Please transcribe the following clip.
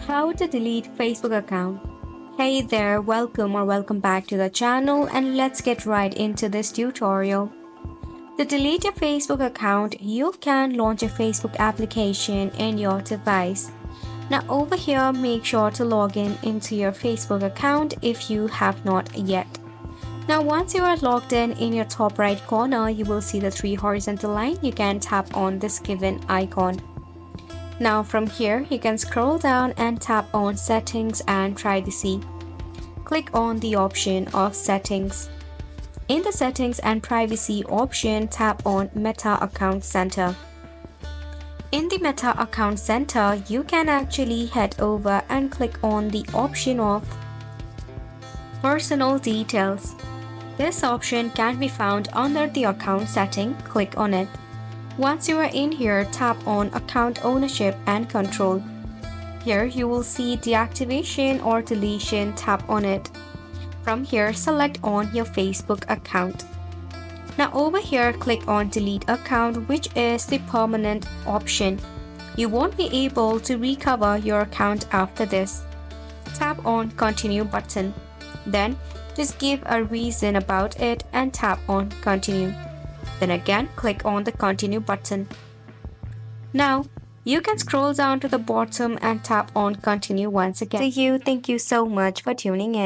How to delete Facebook account. Hey there, welcome back to the channel, and let's get right into this tutorial. To delete your Facebook account, you can launch a Facebook application in your device. Now over here, make sure to log into your Facebook account if you have not yet. Now once you are logged in your top right corner, you will see the three horizontal line. You can tap on this given icon. Now from here, you can scroll down and tap on Settings and Privacy. Click on the option of Settings. In the Settings and Privacy option, tap on Meta Account Center. In the Meta Account Center, you can actually head over and click on the option of Personal Details. This option can be found under the account setting. Click on it. Once you are in here, tap on Account Ownership and Control. Here you will see Deactivation or Deletion. Tap on it. From here, select on your Facebook account. Now over here, click on Delete Account, which is the permanent option. You won't be able to recover your account after this. Tap on Continue button. Then just give a reason about it and tap on Continue. Then again, click on the Continue button. Now, you can scroll down to the bottom and tap on Continue once again. Thank you so much for tuning in.